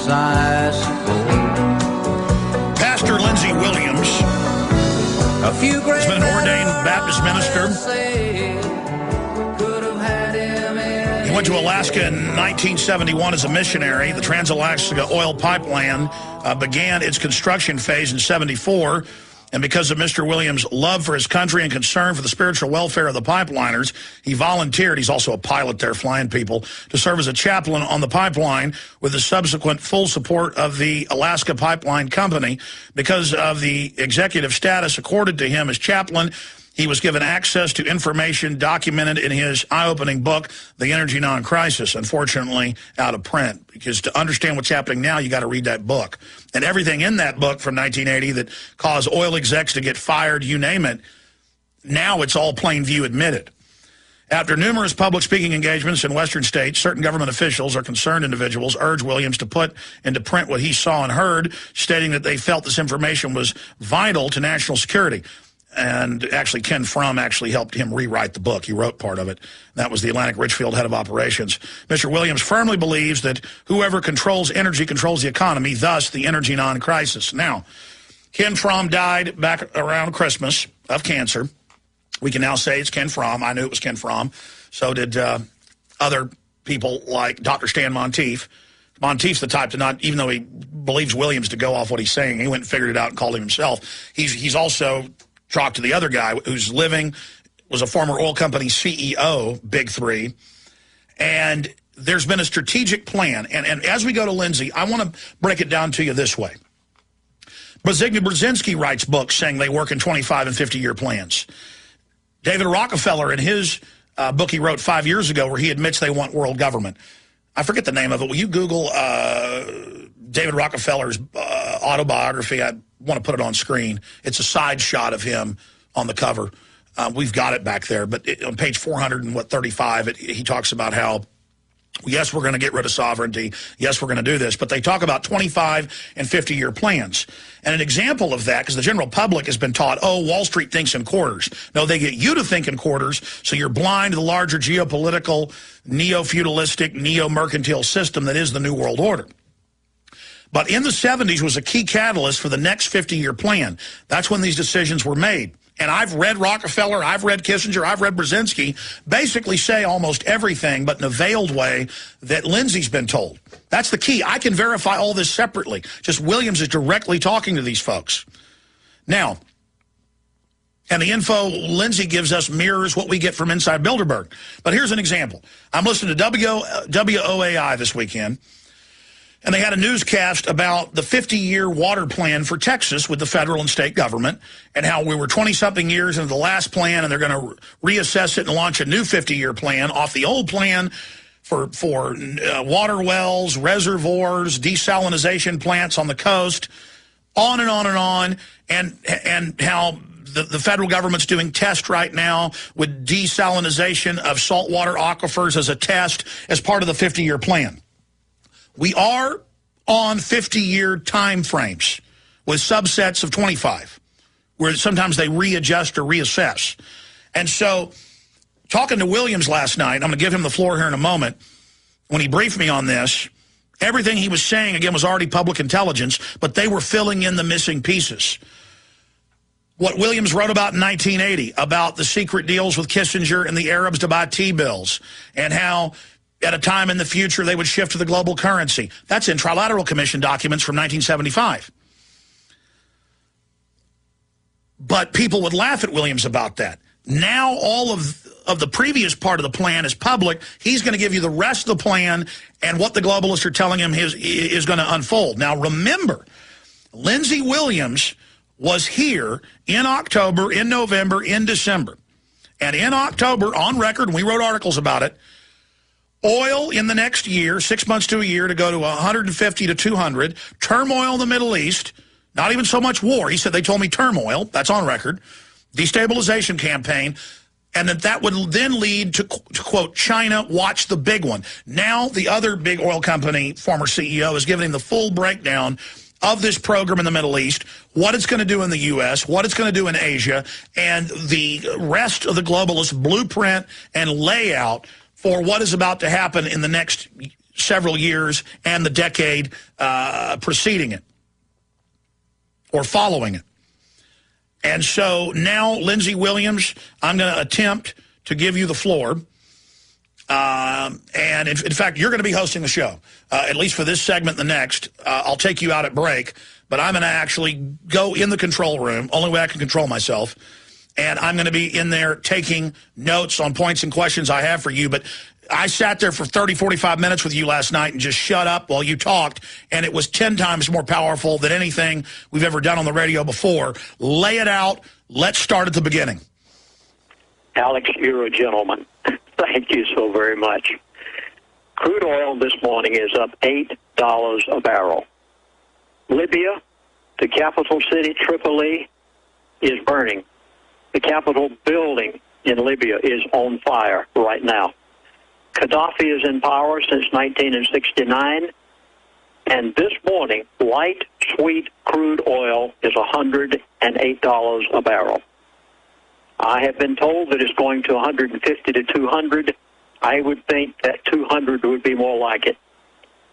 I suppose. Pastor Lindsey Williams has been an ordained Baptist minister. He went to Alaska in 1971 as a missionary. The Trans-Alaska Oil Pipeline began its construction phase in '74. And because of Mr. Williams' love for his country and concern for the spiritual welfare of the pipeliners, he volunteered, he's also a pilot there flying people, to serve as a chaplain on the pipeline with the subsequent full support of the Alaska Pipeline Company. Because of the executive status accorded to him as chaplain, he was given access to information documented in his eye-opening book, The Energy Non-Crisis, unfortunately out of print. Because to understand what's happening now, you got to read that book. And everything in that book from 1980 that caused oil execs to get fired, you name it, now it's all plain view admitted. After numerous public speaking engagements in Western states, certain government officials or concerned individuals urged Williams to put into print what he saw and heard, stating that they felt this information was vital to national security. And actually, Ken Frum actually helped him rewrite the book. He wrote part of it. That was the Atlantic Richfield head of operations. Mr. Williams firmly believes that whoever controls energy controls the economy, thus the energy non-crisis. Now, Ken Frum died back around Christmas of cancer. We can now say it's Ken Frum. I knew it was Ken Frum. So did other people like Dr. Stan Monteith. Monteith's the type to not, even though he believes Williams to go off what he's saying, he went and figured it out and called him himself. He's also talked to the other guy who's was a former oil company CEO, Big Three. And there's been a strategic plan. And as we go to Lindsey, I want to break it down to you this way. Brzezinski writes books saying they work in 25 and 50-year plans. David Rockefeller, in his book he wrote 5 years ago where he admits they want world government. I forget the name of it. Will you Google David Rockefeller's autobiography? I want to put it on screen. It's a side shot of him on the cover. We've got it back there. But on page 435, he talks about how, yes, we're going to get rid of sovereignty. Yes, we're going to do this. But they talk about 25 and 50-year plans. And an example of that, because the general public has been taught, oh, Wall Street thinks in quarters. No, they get you to think in quarters, so you're blind to the larger geopolitical, neo-feudalistic, neo-mercantile system that is the New World Order. But in the 70s was a key catalyst for the next 50-year plan. That's when these decisions were made. And I've read Rockefeller, I've read Kissinger, I've read Brzezinski basically say almost everything, but in a veiled way, that Lindsey's been told. That's the key. I can verify all this separately. Just Williams is directly talking to these folks. Now, and the info Lindsey gives us mirrors what we get from inside Bilderberg. But here's an example. I'm listening to WOAI this weekend. And they had a newscast about the 50-year water plan for Texas with the federal and state government and how we were 20-something years into the last plan and they're going to reassess it and launch a new 50-year plan off the old plan for water wells, reservoirs, desalination plants on the coast, on and on and on, and how the federal government's doing tests right now with desalination of saltwater aquifers as a test as part of the 50-year plan. We are on 50-year time frames with subsets of 25, where sometimes they readjust or reassess. And so, talking to Williams last night, I'm going to give him the floor here in a moment, when he briefed me on this, everything he was saying, again, was already public intelligence, but they were filling in the missing pieces. What Williams wrote about in 1980, about the secret deals with Kissinger and the Arabs to buy T-bills, and how at a time in the future they would shift to the global currency. That's in Trilateral Commission documents from 1975. But people would laugh at Williams about that. Now all of the previous part of the plan is public. He's going to give you the rest of the plan and what the globalists are telling him is going to unfold. Now remember, Lindsey Williams was here in October, in November, in December. And in October, on record, and we wrote articles about it, oil in the next year, 6 months to a year, to go to 150 to 200. Turmoil in the Middle East, not even so much war. He said, they told me turmoil. That's on record. Destabilization campaign. And that would then lead to quote, China, watch the big one. Now the other big oil company, former CEO, is giving him the full breakdown of this program in the Middle East, what it's going to do in the U.S., what it's going to do in Asia, and the rest of the globalist blueprint and layout for what is about to happen in the next several years and the decade preceding it or following it. And so now, Lindsey Williams, I'm going to attempt to give you the floor. And in fact, you're going to be hosting the show, at least for this segment and the next. I'll take you out at break, but I'm going to actually go in the control room, only way I can control myself, and I'm going to be in there taking notes on points and questions I have for you. But I sat there for 30, 45 minutes with you last night and just shut up while you talked, and it was 10 times more powerful than anything we've ever done on the radio before. Lay it out. Let's start at the beginning. Alex, you're a gentleman. Thank you so very much. Crude oil this morning is up $8 a barrel. Libya, the capital city, Tripoli, is burning. The Capitol building in Libya is on fire right now. Gaddafi is in power since 1969, and this morning, light, sweet crude oil is $108 a barrel. I have been told that it's going to 150 to 200. I would think that 200 would be more like it.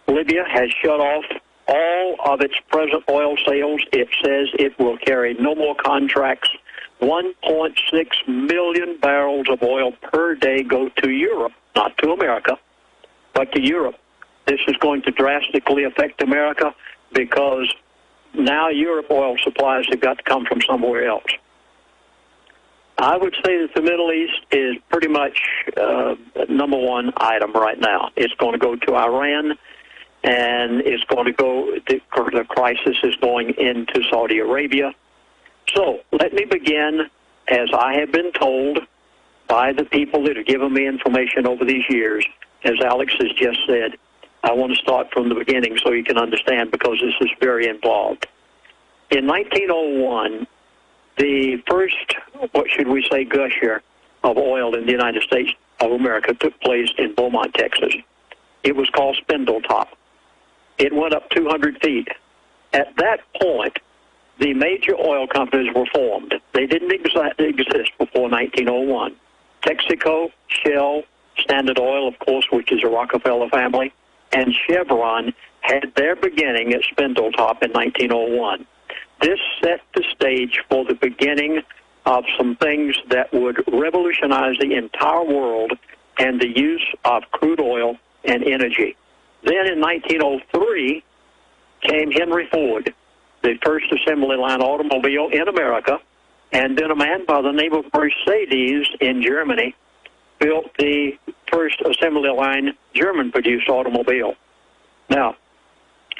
Libya has shut off all of its present oil sales. It says it will carry no more contracts. 1.6 million barrels of oil per day go to Europe, not to America, but to Europe. This is going to drastically affect America because now Europe oil supplies have got to come from somewhere else. I would say that the Middle East is pretty much number one item right now. It's going to go to Iran, and it's going to go, the crisis is going into Saudi Arabia. So let me begin, as I have been told by the people that have given me information over these years. As Alex has just said, I want to start from the beginning so you can understand, because this is very involved. In 1901, the first, what should we say, gusher of oil in the United States of America took place in Beaumont, Texas. It was called Spindletop. It went up 200 feet. At that point, the major oil companies were formed. They didn't exist before 1901. Texaco, Shell, Standard Oil, of course, which is a Rockefeller family, and Chevron had their beginning at Spindletop in 1901. This set the stage for the beginning of some things that would revolutionize the entire world and the use of crude oil and energy. Then in 1903 came Henry Ford, the first assembly line automobile in America, and then a man by the name of Mercedes in Germany built the first assembly line German-produced automobile. Now,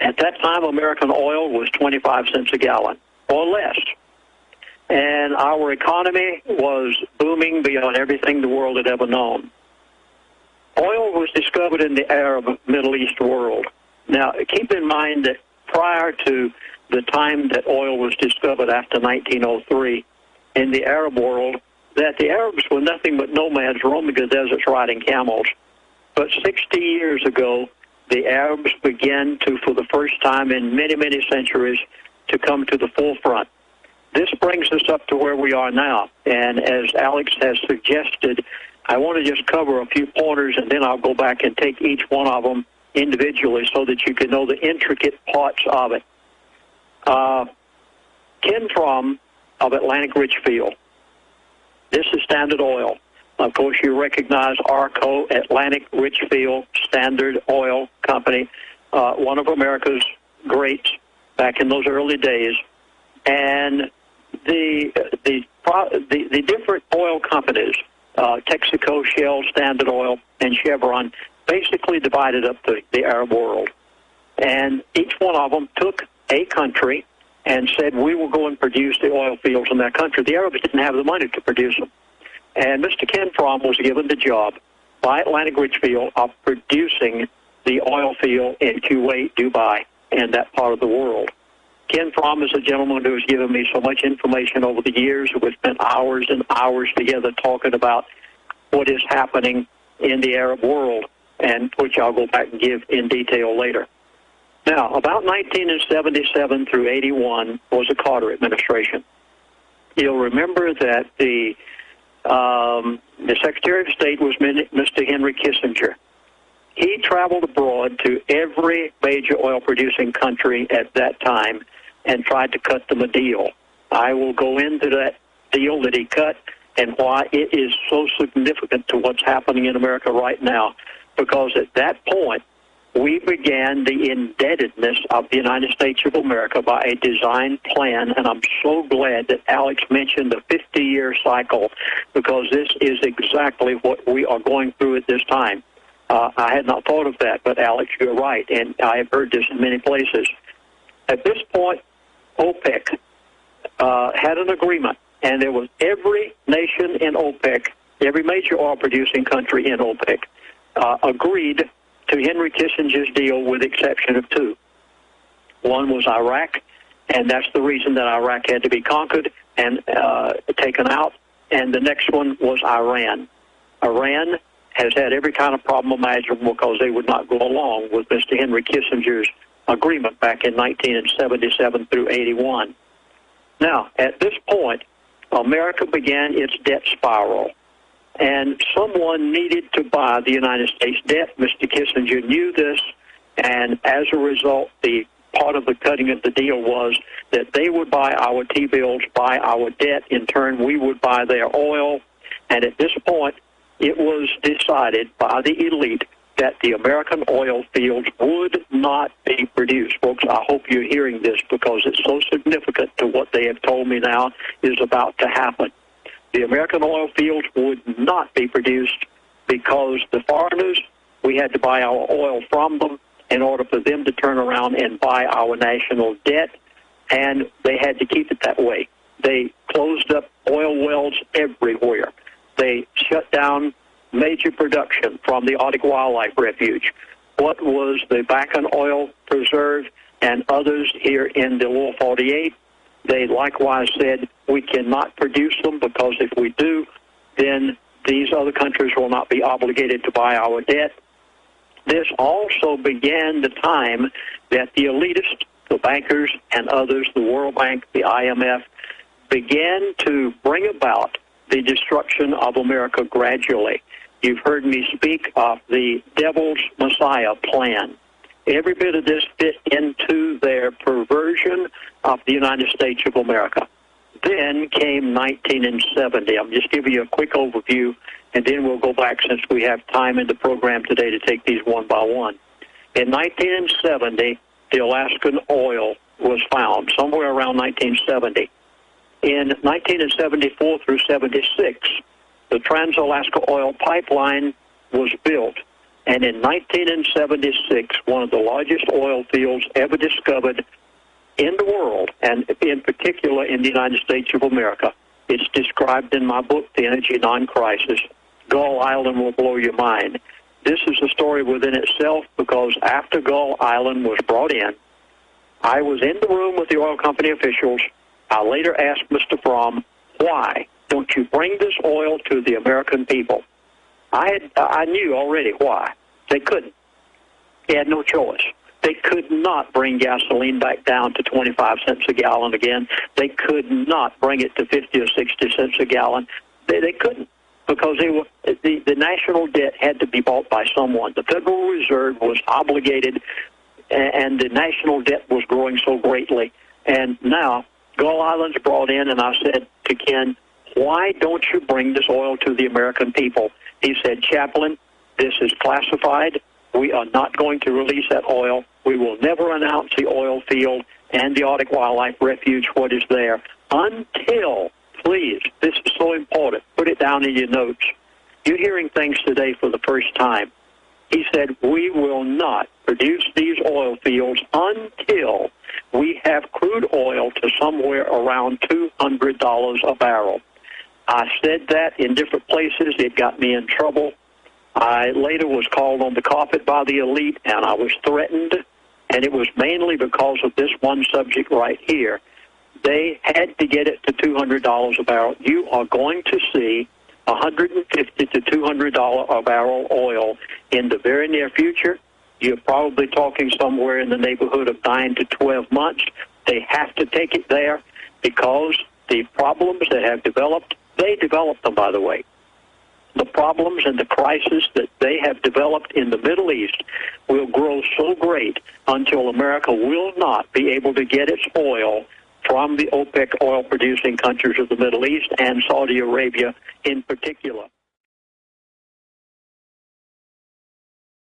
at that time, American oil was 25 cents a gallon or less. And our economy was booming beyond everything the world had ever known. Oil was discovered in the Arab Middle East world. Now, keep in mind that prior to the time that oil was discovered after 1903 in the Arab world, that the Arabs were nothing but nomads roaming the deserts riding camels. But 60 years ago, the Arabs began to, for the first time in many, many centuries, to come to the forefront. This brings us up to where we are now. And as Alex has suggested, I want to just cover a few pointers, and then I'll go back and take each one of them individually so that you can know the intricate parts of it. Ken Trom of Atlantic Richfield. This is Standard Oil. Of course, you recognize ARCO, Atlantic Richfield Standard Oil Company, one of America's greats back in those early days. And the different oil companies, Texaco, Shell, Standard Oil, and Chevron, basically divided up the Arab world. And each one of them took a country and said, we will go and produce the oil fields in that country. The Arabs didn't have the money to produce them. And Mr. Ken Trom was given the job by Atlantic Richfield of producing the oil field in Kuwait, Dubai, and that part of the world. Ken Trom is a gentleman who has given me so much information over the years. We spent hours and hours together talking about what is happening in the Arab world, and which I'll go back and give in detail later. Now, about 1977 through 81 was the Carter administration. You'll remember that the Secretary of State was Mr. Henry Kissinger. He traveled abroad to every major oil-producing country at that time and tried to cut them a deal. I will go into that deal that he cut and why it is so significant to what's happening in America right now, because at that point, we began the indebtedness of the United States of America by a design plan, and I'm so glad that Alex mentioned the 50-year cycle, because this is exactly what we are going through at this time. I had not thought of that, but Alex, you're right, and I have heard this in many places. At this point, OPEC had an agreement, and there was every nation in OPEC, every major oil-producing country in OPEC, agreed to Henry Kissinger's deal with the exception of two. One was Iraq, and that's the reason that Iraq had to be conquered and taken out, and the next one was Iran. Iran has had every kind of problem imaginable because they would not go along with Mr. Henry Kissinger's agreement back in 1977 through 81. Now, at this point, America began its debt spiral, and someone needed to buy the United States debt. Mr. Kissinger knew this, and as a result, the part of the cutting of the deal was that they would buy our T-bills, buy our debt. In turn, we would buy their oil, and at this point, it was decided by the elite that the American oil fields would not be produced. Folks, I hope you're hearing this because it's so significant to what they have told me now is about to happen. The American oil fields would not be produced because the foreigners, we had to buy our oil from them in order for them to turn around and buy our national debt, and they had to keep it that way. They closed up oil wells everywhere. They shut down major production from the Arctic Wildlife Refuge. What was the Bakken Oil Preserve and others here in the Lower 48, they likewise said, we cannot produce them because if we do, then these other countries will not be obligated to buy our debt. This also began the time that the elitists, the bankers and others, the World Bank, the IMF, began to bring about the destruction of America gradually. You've heard me speak of the Devil's Messiah plan. Every bit of this fit into their perversion of the United States of America. Then came 1970. I'm just giving you a quick overview, and then we'll go back since we have time in the program today to take these one by one. In 1970, the Alaskan oil was found, somewhere around 1970. In 1974 through 76, the Trans-Alaska Oil Pipeline was built, and in 1976, one of the largest oil fields ever discovered in the world, and in particular in the United States of America. It's described in my book, The Energy Non-Crisis. Gull Island will blow your mind. This is a story within itself because after Gull Island was brought in, I was in the room with the oil company officials. I later asked Mr. Fromm, why don't you bring this oil to the American people? I knew already why. They couldn't. They had no choice. They could not bring gasoline back down to 25 cents a gallon again. They could not bring it to 50 or 60 cents a gallon. They couldn't because the national debt had to be bought by someone. The Federal Reserve was obligated, and the national debt was growing so greatly. And now Gull Island's brought in, and I said to Ken, why don't you bring this oil to the American people? He said, Chaplain, this is classified. We are not going to release that oil. We will never announce the oil field and the Arctic Wildlife Refuge, what is there, until, please, this is so important, put it down in your notes. You're hearing things today for the first time. He said, we will not produce these oil fields until we have crude oil to somewhere around $200 a barrel. I said that in different places. It got me in trouble. I later was called on the carpet by the elite, and I was threatened, and it was mainly because of this one subject right here. They had to get it to $200 a barrel. You are going to see $150 to $200 a barrel oil in the very near future. You're probably talking somewhere in the neighborhood of 9 to 12 months. They have to take it there because the problems that have developed, they developed them, by the way. the problems and the crisis that they have developed in the Middle East will grow so great until America will not be able to get its oil from the OPEC oil-producing countries of the Middle East and Saudi Arabia in particular.